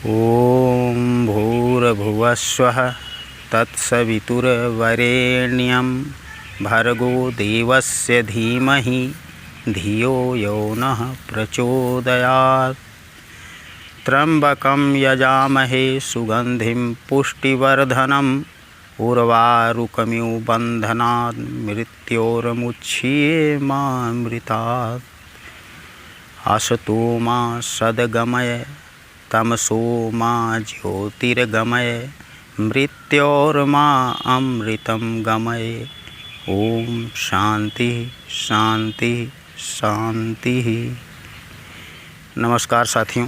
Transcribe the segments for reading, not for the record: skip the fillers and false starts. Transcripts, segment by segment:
ॐ भूर्भुवस्वः तत्सवितुर्वरेण्यं भर्गो देवस्य धीमहि धियो यो नः प्रचोदयात्। त्र्यम्बकं यजामहे सुगन्धिं पुष्टिवर्धनम् उर्वारुकमिव बन्धनात् मृत्योर्मुच्येमामृतात्। असतो मा सद्गमय तमसो मा ज्योतिर्गमय मृत्योर्मा अमृतं गमय। ओम शांति शांति शांति। नमस्कार साथियों,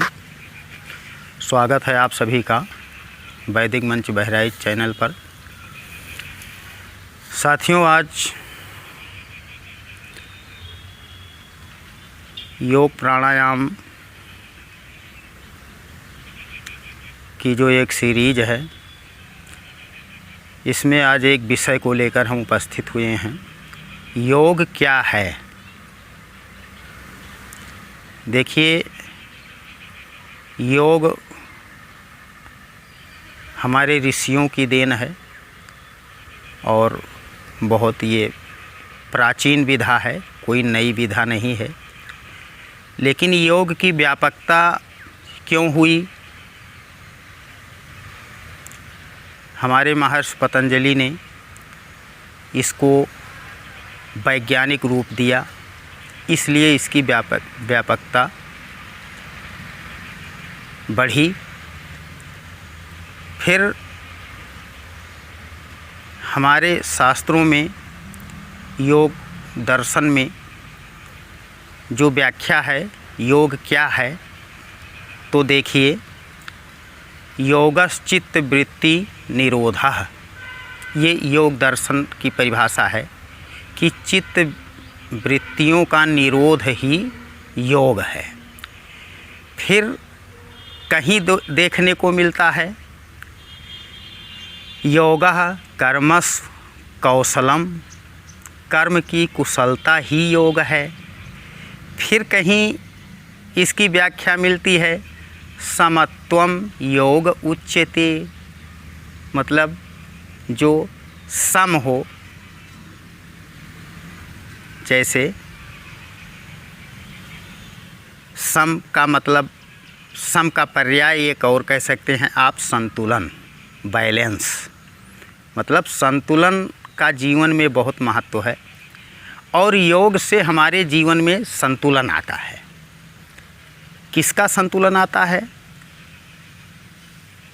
स्वागत है आप सभी का वैदिक मंच बहराइच चैनल पर। साथियों, आज योग प्राणायाम की जो एक सीरीज है, इसमें आज एक विषय को लेकर हम उपस्थित हुए हैं। योग क्या है? देखिए, योग हमारे ऋषियों की देन है और बहुत ये प्राचीन विधा है, कोई नई विधा नहीं है। लेकिन योग की व्यापकता क्यों हुई? हमारे महर्षि पतंजलि ने इसको वैज्ञानिक रूप दिया, इसलिए इसकी व्यापकता बढ़ी। फिर हमारे शास्त्रों में, योग दर्शन में जो व्याख्या है योग क्या है, तो देखिए, योगश्चित्त वृत्ति निरोधः, ये योग दर्शन की परिभाषा है कि चित्त वृत्तियों का निरोध ही योग है। फिर कहीं देखने को मिलता है योगः कर्मस् कौशलम, कर्म की कुशलता ही योग है। फिर कहीं इसकी व्याख्या मिलती है समत्वम योग उच्यते, मतलब जो सम हो। जैसे सम का मतलब, सम का पर्याय एक और कह सकते हैं आप संतुलन, बैलेंस। मतलब संतुलन का जीवन में बहुत महत्व है और योग से हमारे जीवन में संतुलन आता है। किसका संतुलन आता है?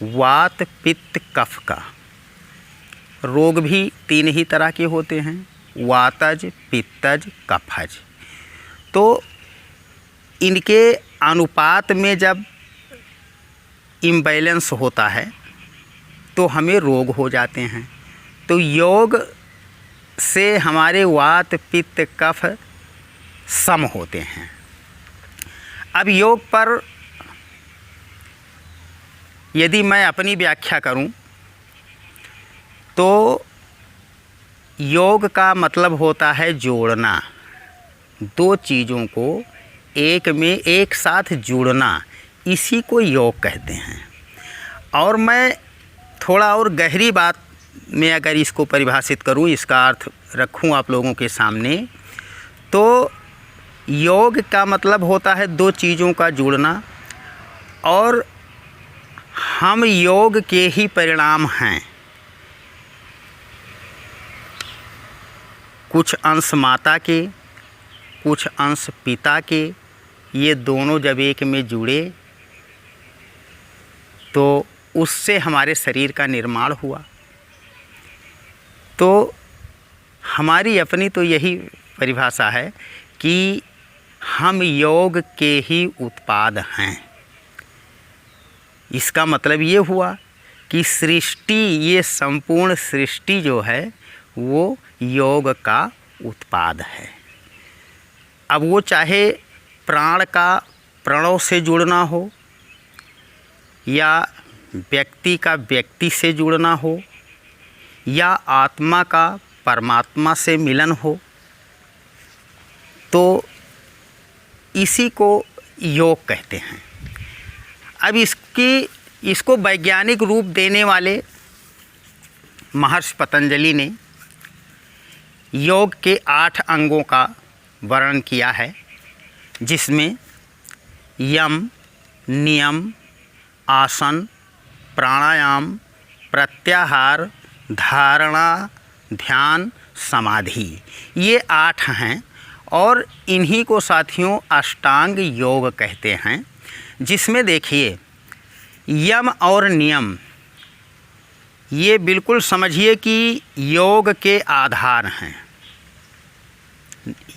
वात पित्त कफ का। रोग भी तीन ही तरह के होते हैं, वातज, पित्तज, कफज। तो इनके अनुपात में जब इम्बैलेंस होता है तो हमें रोग हो जाते हैं। तो योग से हमारे वात पित्त कफ सम होते हैं। अब योग पर यदि मैं अपनी व्याख्या करूं तो योग का मतलब होता है जोड़ना, दो चीज़ों को एक में एक साथ जोड़ना, इसी को योग कहते हैं। और मैं थोड़ा और गहरी बात में अगर इसको परिभाषित करूं, इसका अर्थ रखूं आप लोगों के सामने, तो योग का मतलब होता है दो चीज़ों का जुड़ना, और हम योग के ही परिणाम हैं। कुछ अंश माता के, कुछ अंश पिता के, ये दोनों जब एक में जुड़े तो उससे हमारे शरीर का निर्माण हुआ। तो हमारी अपनी तो यही परिभाषा है कि हम योग के ही उत्पाद हैं। इसका मतलब ये हुआ कि सृष्टि, ये संपूर्ण सृष्टि जो है वो योग का उत्पाद है। अब वो चाहे प्राण का प्रणव से जुड़ना हो, या व्यक्ति का व्यक्ति से जुड़ना हो, या आत्मा का परमात्मा से मिलन हो, तो इसी को योग कहते हैं। अब इसकी इसको वैज्ञानिक रूप देने वाले महर्षि पतंजलि ने योग के 8 अंगों का वर्णन किया है, जिसमें यम, नियम, आसन, प्राणायाम, प्रत्याहार, धारणा, ध्यान, समाधि, ये 8 हैं। और इन्हीं को साथियों अष्टांग योग कहते हैं, जिसमें देखिए यम और नियम, ये बिल्कुल समझिए कि योग के आधार हैं।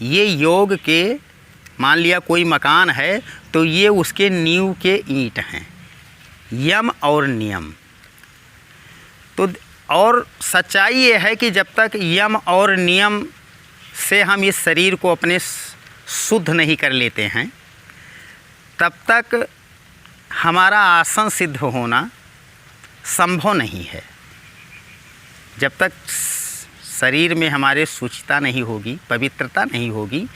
ये योग के, मान लिया कोई मकान है तो ये उसके नींव के ईंट हैं, यम और नियम। तो और सच्चाई ये है कि जब तक यम और नियम से हम इस शरीर को अपने शुद्ध नहीं कर लेते हैं, तब तक हमारा आसन सिद्ध होना संभव नहीं है। जब तक शरीर में हमारे शुचिता नहीं होगी, पवित्रता नहीं होगी,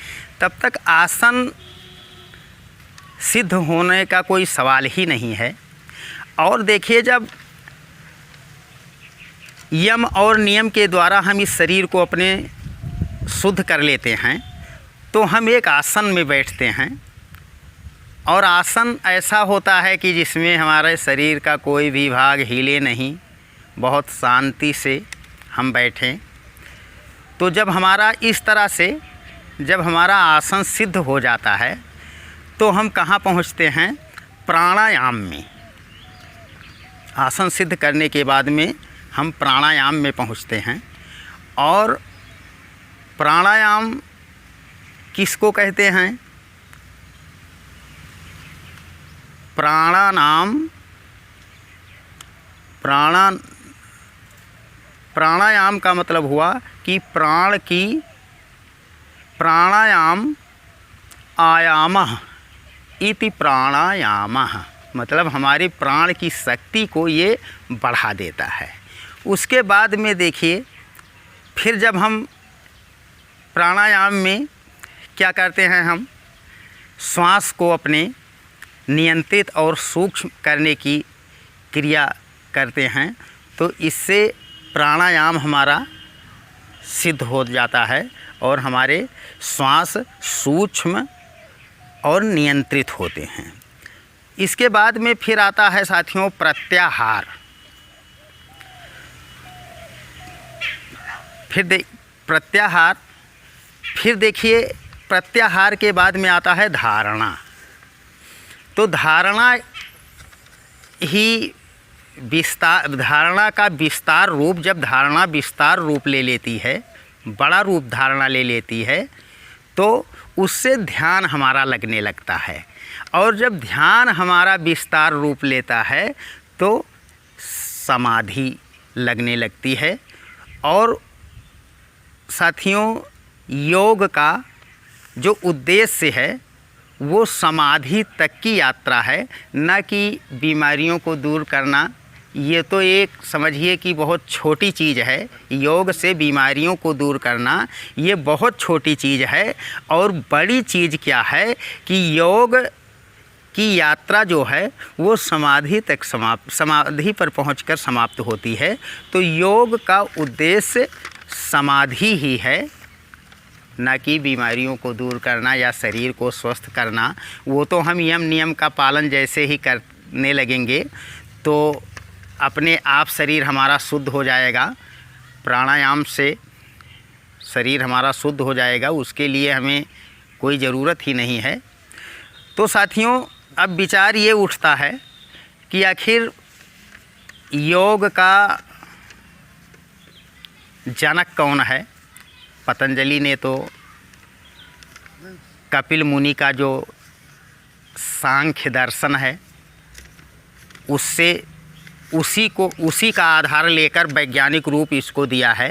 तब तक आसन सिद्ध होने का कोई सवाल ही नहीं है। और देखिए, जब यम और नियम के द्वारा हम इस शरीर को अपने शुद्ध कर लेते हैं, तो हम एक आसन में बैठते हैं। और आसन ऐसा होता है कि जिसमें हमारे शरीर का कोई भी भाग हिले नहीं, बहुत शांति से हम बैठें। तो जब हमारा इस तरह से जब हमारा आसन सिद्ध हो जाता है, तो हम कहाँ पहुँचते हैं? प्राणायाम में। आसन सिद्ध करने के बाद में हम प्राणायाम में पहुँचते हैं। और प्राणायाम किसको कहते हैं? प्राणायाम का मतलब हुआ कि प्राण की, प्राणायाम आयामः इति प्राणायामः, मतलब हमारे प्राण की शक्ति को ये बढ़ा देता है। उसके बाद में देखिए, फिर जब हम प्राणायाम में क्या करते हैं, हम श्वास को अपने नियंत्रित और सूक्ष्म करने की क्रिया करते हैं। तो इससे प्राणायाम हमारा सिद्ध हो जाता है और हमारे श्वास सूक्ष्म और नियंत्रित होते हैं। इसके बाद में फिर आता है साथियों प्रत्याहार। फिर देखिए, प्रत्याहार के बाद में आता है धारणा। तो धारणा का विस्तार रूप, जब धारणा विस्तार रूप ले लेती है, बड़ा रूप धारणा ले लेती है, तो उससे ध्यान हमारा लगने लगता है। और जब ध्यान हमारा विस्तार रूप लेता है, तो समाधि लगने लगती है। और साथियों, योग का जो उद्देश्य है वो समाधि तक की यात्रा है, न कि बीमारियों को दूर करना। ये तो एक समझिए कि बहुत छोटी चीज़ है। योग से बीमारियों को दूर करना ये बहुत छोटी चीज़ है। और बड़ी चीज़ क्या है कि योग की यात्रा जो है वो समाधि तक समाधि पर पहुंचकर समाप्त होती है। तो योग का उद्देश्य समाधि ही है, न कि बीमारियों को दूर करना या शरीर को स्वस्थ करना। वो तो हम यम नियम का पालन जैसे ही करने लगेंगे तो अपने आप शरीर हमारा शुद्ध हो जाएगा। प्राणायाम से शरीर हमारा शुद्ध हो जाएगा, उसके लिए हमें कोई ज़रूरत ही नहीं है। तो साथियों, अब विचार ये उठता है कि आखिर योग का जनक कौन है? पतंजलि ने तो कपिल मुनि का जो सांख्य दर्शन है उसी का आधार लेकर वैज्ञानिक रूप इसको दिया है।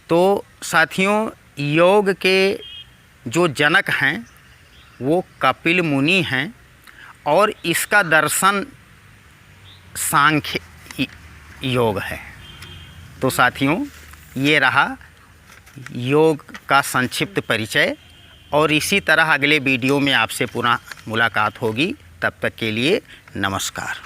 तो साथियों, योग के जो जनक हैं वो कपिल मुनि हैं और इसका दर्शन सांख्य योग है। तो साथियों, ये रहा योग का संक्षिप्त परिचय। और इसी तरह अगले वीडियो में आपसे पुनः मुलाकात होगी। तब तक के लिए नमस्कार।